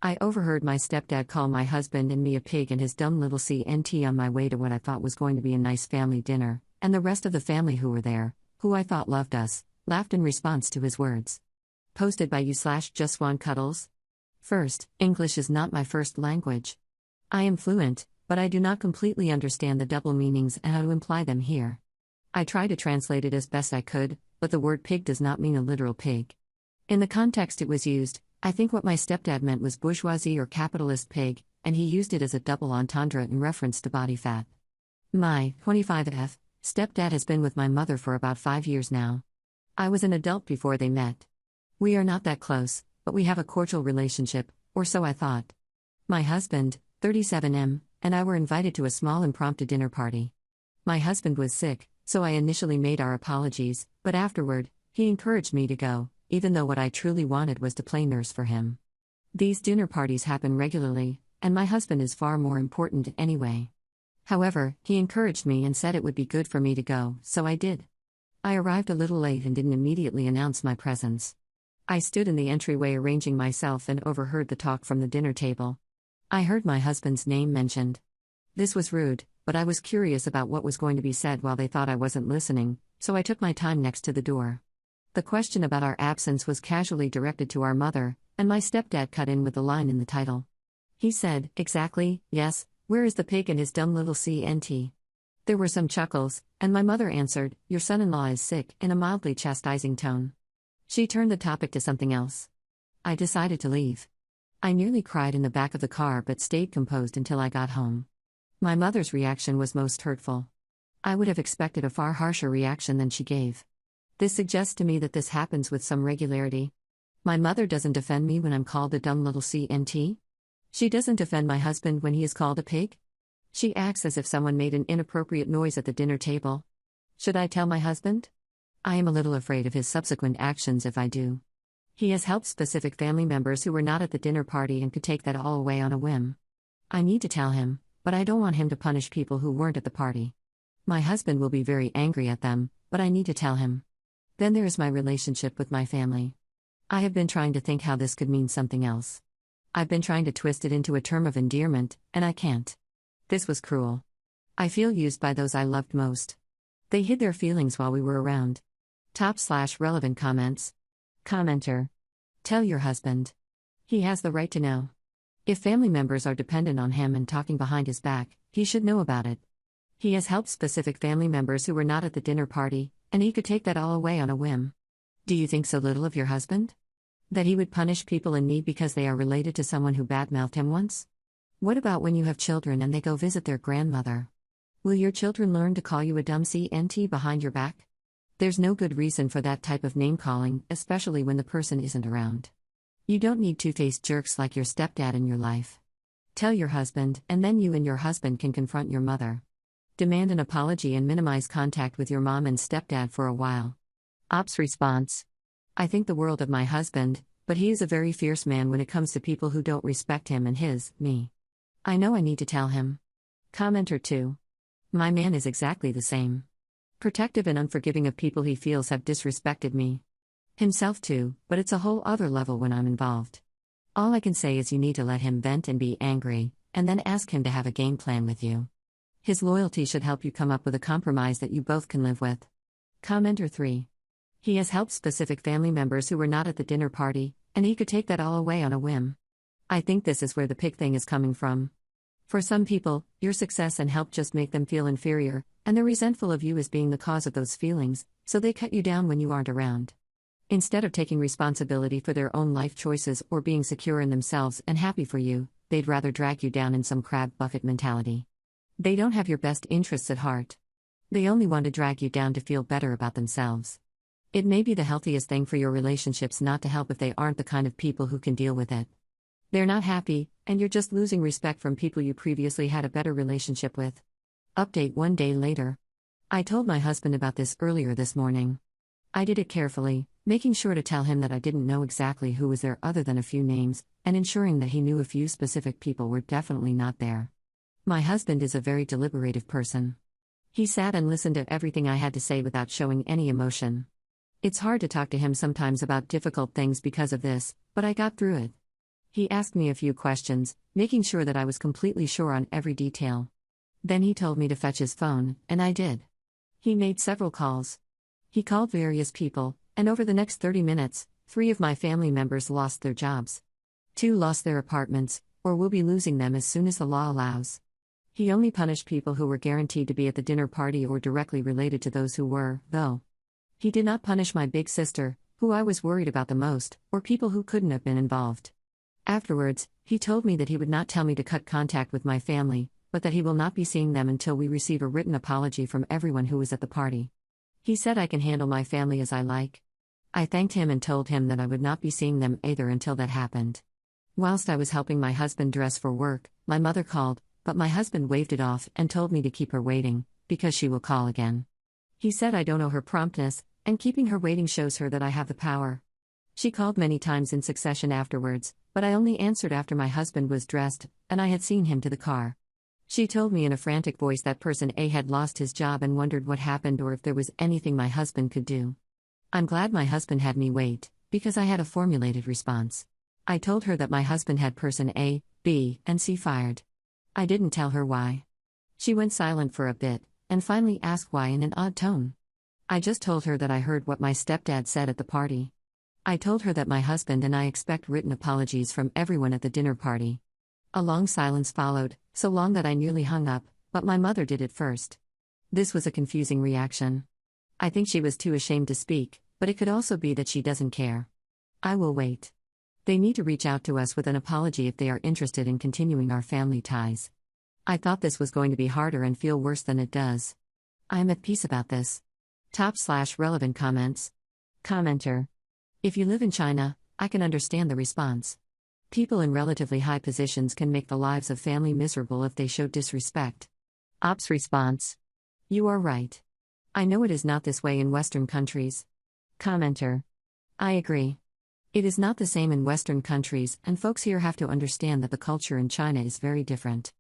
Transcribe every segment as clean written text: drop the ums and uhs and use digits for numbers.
I overheard my stepdad call my husband and me a pig and his dumb little CNT on my way to what I thought was going to be a nice family dinner, and the rest of the family who were there, who I thought loved us, laughed in response to his words. Posted by you/JustWantCuddles. First, English is not my first language. I am fluent, but I do not completely understand the double meanings and how to imply them here. I tried to translate it as best I could, but the word pig does not mean a literal pig. In the context it was used, I think what my stepdad meant was bourgeoisie or capitalist pig, and he used it as a double entendre in reference to body fat. My 25F stepdad has been with my mother for about 5 years now. I was an adult before they met. We are not that close, but we have a cordial relationship, or so I thought. My husband, 37M, and I were invited to a small impromptu dinner party. My husband was sick, so I initially made our apologies, but afterward, he encouraged me to go, even though what I truly wanted was to play nurse for him. These dinner parties happen regularly, and my husband is far more important anyway. However, he encouraged me and said it would be good for me to go, so I did. I arrived a little late and didn't immediately announce my presence. I stood in the entryway arranging myself and overheard the talk from the dinner table. I heard my husband's name mentioned. This was rude, but I was curious about what was going to be said while they thought I wasn't listening, so I took my time next to the door. The question about our absence was casually directed to our mother, and my stepdad cut in with the line in the title. He said, "Exactly, yes, where is the pig and his dumb little CNT?" There were some chuckles, and my mother answered, "Your son-in-law is sick," in a mildly chastising tone. She turned the topic to something else. I decided to leave. I nearly cried in the back of the car but stayed composed until I got home. My mother's reaction was most hurtful. I would have expected a far harsher reaction than she gave. This suggests to me that this happens with some regularity. My mother doesn't defend me when I'm called a dumb little CNT. She doesn't defend my husband when he is called a pig. She acts as if someone made an inappropriate noise at the dinner table. Should I tell my husband? I am a little afraid of his subsequent actions if I do. He has helped specific family members who were not at the dinner party and could take that all away on a whim. I need to tell him, but I don't want him to punish people who weren't at the party. My husband will be very angry at them, but I need to tell him. Then there is my relationship with my family. I have been trying to think how this could mean something else. I've been trying to twist it into a term of endearment, and I can't. This was cruel. I feel used by those I loved most. They hid their feelings while we were around. Top/relevant comments. Commenter. Tell your husband. He has the right to know. If family members are dependent on him and talking behind his back, he should know about it. He has helped specific family members who were not at the dinner party, and he could take that all away on a whim. Do you think so little of your husband? That he would punish people in need because they are related to someone who badmouthed him once? What about when you have children and they go visit their grandmother? Will your children learn to call you a dumb CNT behind your back? There's no good reason for that type of name-calling, especially when the person isn't around. You don't need two-faced jerks like your stepdad in your life. Tell your husband, and then you and your husband can confront your mother. Demand an apology and minimize contact with your mom and stepdad for a while. Ops response. I think the world of my husband, but he is a very fierce man when it comes to people who don't respect him and me. I know I need to tell him. Commenter 2. My man is exactly the same. Protective and unforgiving of people he feels have disrespected me. Himself too, but it's a whole other level when I'm involved. All I can say is you need to let him vent and be angry, and then ask him to have a game plan with you. His loyalty should help you come up with a compromise that you both can live with. Commenter 3. He has helped specific family members who were not at the dinner party, and he could take that all away on a whim. I think this is where the pig thing is coming from. For some people, your success and help just make them feel inferior, and they're resentful of you as being the cause of those feelings, so they cut you down when you aren't around. Instead of taking responsibility for their own life choices or being secure in themselves and happy for you, they'd rather drag you down in some crab bucket mentality. They don't have your best interests at heart. They only want to drag you down to feel better about themselves. It may be the healthiest thing for your relationships not to help if they aren't the kind of people who can deal with it. They're not happy, and you're just losing respect from people you previously had a better relationship with. Update 1 day later. I told my husband about this earlier this morning. I did it carefully, making sure to tell him that I didn't know exactly who was there other than a few names, and ensuring that he knew a few specific people were definitely not there. My husband is a very deliberative person. He sat and listened to everything I had to say without showing any emotion. It's hard to talk to him sometimes about difficult things because of this, but I got through it. He asked me a few questions, making sure that I was completely sure on every detail. Then he told me to fetch his phone, and I did. He made several calls. He called various people, and over the next 30 minutes, 3 of my family members lost their jobs. 2 lost their apartments, or will be losing them as soon as the law allows. He only punished people who were guaranteed to be at the dinner party or directly related to those who were, though. He did not punish my big sister, who I was worried about the most, or people who couldn't have been involved. Afterwards, he told me that he would not tell me to cut contact with my family, but that he will not be seeing them until we receive a written apology from everyone who was at the party. He said I can handle my family as I like. I thanked him and told him that I would not be seeing them either until that happened. Whilst I was helping my husband dress for work, my mother called, but my husband waved it off and told me to keep her waiting, because she will call again. He said I don't owe her promptness, and keeping her waiting shows her that I have the power. She called many times in succession afterwards, but I only answered after my husband was dressed, and I had seen him to the car. She told me in a frantic voice that person A had lost his job and wondered what happened or if there was anything my husband could do. I'm glad my husband had me wait, because I had a formulated response. I told her that my husband had person A, B, and C fired. I didn't tell her why. She went silent for a bit, and finally asked why in an odd tone. I just told her that I heard what my stepdad said at the party. I told her that my husband and I expect written apologies from everyone at the dinner party. A long silence followed, so long that I nearly hung up, but my mother did it first. This was a confusing reaction. I think she was too ashamed to speak, but it could also be that she doesn't care. I will wait. They need to reach out to us with an apology if they are interested in continuing our family ties. I thought this was going to be harder and feel worse than it does. I am at peace about this. /relevant comments. Commenter. If you live in China, I can understand the response. People in relatively high positions can make the lives of family miserable if they show disrespect. Ops response. You are right. I know it is not this way in Western countries. Commenter. I agree. It is not the same in Western countries, and folks here have to understand that the culture in China is very different.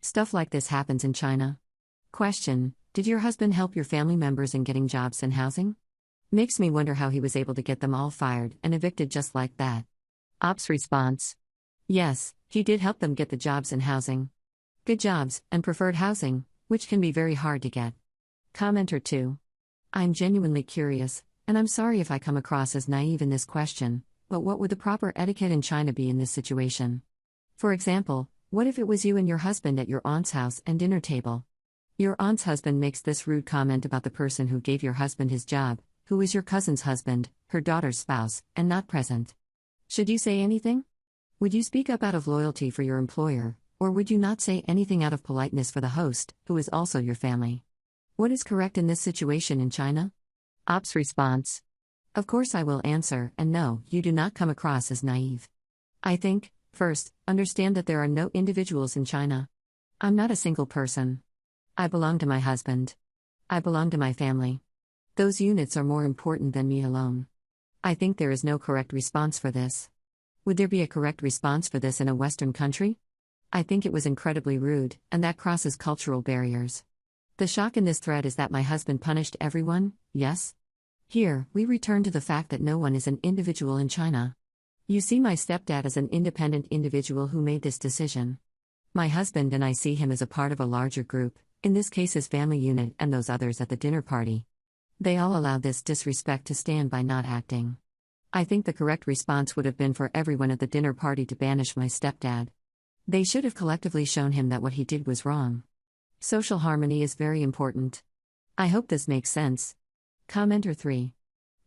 Stuff like this happens in China. Question: did your husband help your family members in getting jobs and housing? Makes me wonder how he was able to get them all fired and evicted just like that. Ops response. Yes, he did help them get the jobs and housing. Good jobs, and preferred housing, which can be very hard to get. Commenter 2. I'm genuinely curious, and I'm sorry if I come across as naive in this question, but what would the proper etiquette in China be in this situation? For example, what if it was you and your husband at your aunt's house and dinner table? Your aunt's husband makes this rude comment about the person who gave your husband his job, who is your cousin's husband, her daughter's spouse, and not present. Should you say anything? Would you speak up out of loyalty for your employer, or would you not say anything out of politeness for the host, who is also your family? What is correct in this situation in China? Ops response. Of course I will answer, and no, you do not come across as naive. I think, first, understand that there are no individuals in China. I'm not a single person. I belong to my husband. I belong to my family. Those units are more important than me alone. I think there is no correct response for this. Would there be a correct response for this in a Western country? I think it was incredibly rude, and that crosses cultural barriers. The shock in this thread is that my husband punished everyone, yes? Here, we return to the fact that no one is an individual in China. You see my stepdad as an independent individual who made this decision. My husband and I see him as a part of a larger group, in this case his family unit and those others at the dinner party. They all allowed this disrespect to stand by not acting. I think the correct response would have been for everyone at the dinner party to banish my stepdad. They should have collectively shown him that what he did was wrong. Social harmony is very important. I hope this makes sense. Commenter 3.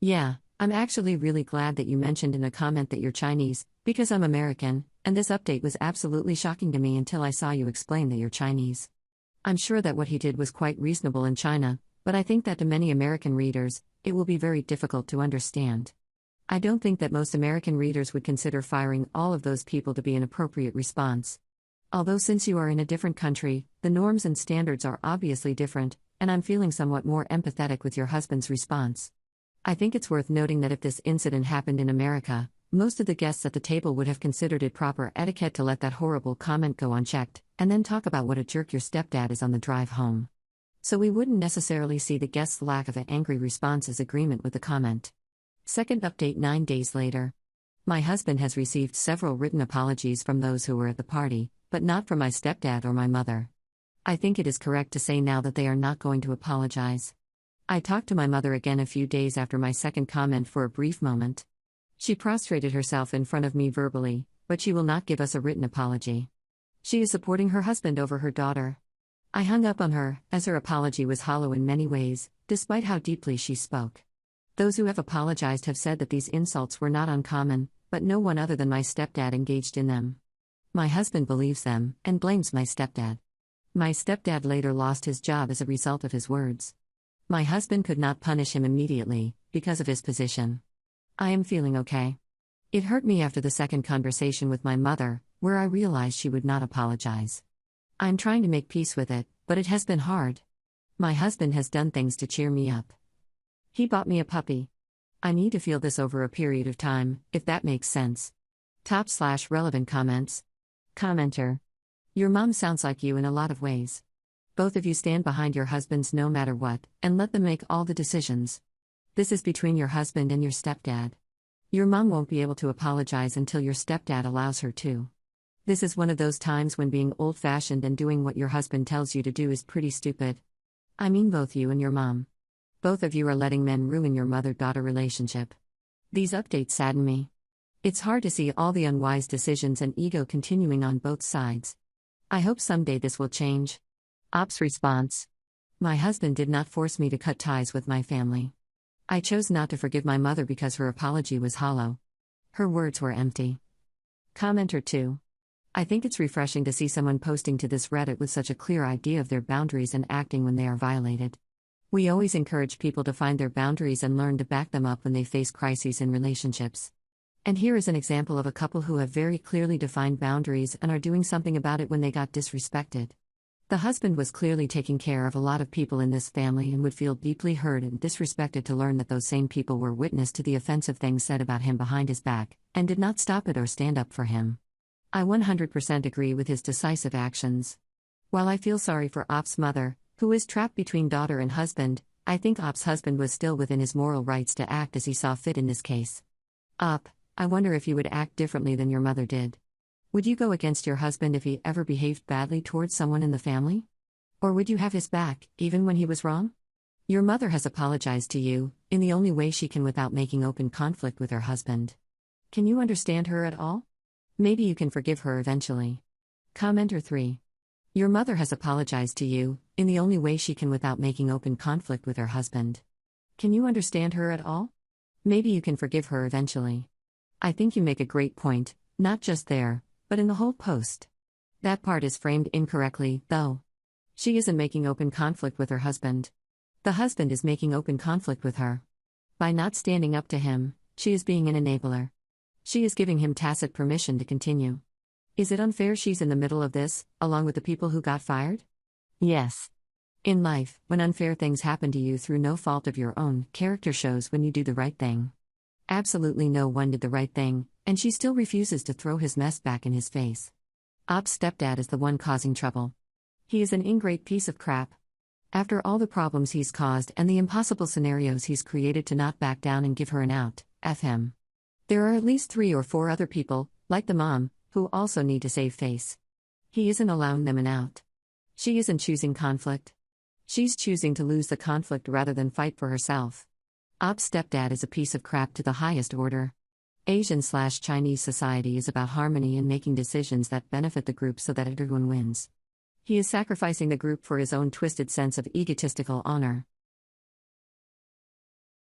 Yeah, I'm actually really glad that you mentioned in a comment that you're Chinese, because I'm American, and this update was absolutely shocking to me until I saw you explain that you're Chinese. I'm sure that what he did was quite reasonable in China, but I think that to many American readers, it will be very difficult to understand. I don't think that most American readers would consider firing all of those people to be an appropriate response. Although since you are in a different country, the norms and standards are obviously different, and I'm feeling somewhat more empathetic with your husband's response. I think it's worth noting that if this incident happened in America, most of the guests at the table would have considered it proper etiquette to let that horrible comment go unchecked, and then talk about what a jerk your stepdad is on the drive home. So we wouldn't necessarily see the guest's lack of an angry response as agreement with the comment. Second update 9 days later. My husband has received several written apologies from those who were at the party, but not from my stepdad or my mother. I think it is correct to say now that they are not going to apologize. I talked to my mother again a few days after my second comment for a brief moment. She prostrated herself in front of me verbally, but she will not give us a written apology. She is supporting her husband over her daughter. I hung up on her, as her apology was hollow in many ways, despite how deeply she spoke. Those who have apologized have said that these insults were not uncommon, but no one other than my stepdad engaged in them. My husband believes them, and blames my stepdad. My stepdad later lost his job as a result of his words. My husband could not punish him immediately, because of his position. I am feeling okay. It hurt me after the second conversation with my mother, where I realized she would not apologize. I'm trying to make peace with it, but it has been hard. My husband has done things to cheer me up. He bought me a puppy. I need to feel this over a period of time, if that makes sense. Top/relevant comments. Commenter. Your mom sounds like you in a lot of ways. Both of you stand behind your husbands no matter what, and let them make all the decisions. This is between your husband and your stepdad. Your mom won't be able to apologize until your stepdad allows her to. This is one of those times when being old-fashioned and doing what your husband tells you to do is pretty stupid. I mean both you and your mom. Both of you are letting men ruin your mother-daughter relationship. These updates sadden me. It's hard to see all the unwise decisions and ego continuing on both sides. I hope someday this will change. Op's response. My husband did not force me to cut ties with my family. I chose not to forgive my mother because her apology was hollow. Her words were empty. Commenter 2. I think it's refreshing to see someone posting to this Reddit with such a clear idea of their boundaries and acting when they are violated. We always encourage people to find their boundaries and learn to back them up when they face crises in relationships. And here is an example of a couple who have very clearly defined boundaries and are doing something about it when they got disrespected. The husband was clearly taking care of a lot of people in this family and would feel deeply hurt and disrespected to learn that those same people were witness to the offensive things said about him behind his back, and did not stop it or stand up for him. I 100% agree with his decisive actions. While I feel sorry for Op's mother, who is trapped between daughter and husband, I think Op's husband was still within his moral rights to act as he saw fit in this case. Op, I wonder if you would act differently than your mother did. Would you go against your husband if he ever behaved badly towards someone in the family? Or would you have his back, even when he was wrong? Your mother has apologized to you, in the only way she can without making open conflict with her husband. Can you understand her at all? Maybe you can forgive her eventually. Commenter 3. Your mother has apologized to you, in the only way she can without making open conflict with her husband. Can you understand her at all? Maybe you can forgive her eventually. I think you make a great point, not just there, but in the whole post. That part is framed incorrectly, though. She isn't making open conflict with her husband. The husband is making open conflict with her. By not standing up to him, she is being an enabler. She is giving him tacit permission to continue. Is it unfair she's in the middle of this, along with the people who got fired? Yes. In life, when unfair things happen to you through no fault of your own, character shows when you do the right thing. Absolutely no one did the right thing, and she still refuses to throw his mess back in his face. Op's stepdad is the one causing trouble. He is an ingrate piece of crap. After all the problems he's caused and the impossible scenarios he's created to not back down and give her an out, F him. There are at least 3 or 4 other people, like the mom, who also need to save face. He isn't allowing them an out. She isn't choosing conflict. She's choosing to lose the conflict rather than fight for herself. Op's stepdad is a piece of crap to the highest order. Asian/Chinese society is about harmony and making decisions that benefit the group so that everyone wins. He is sacrificing the group for his own twisted sense of egotistical honor.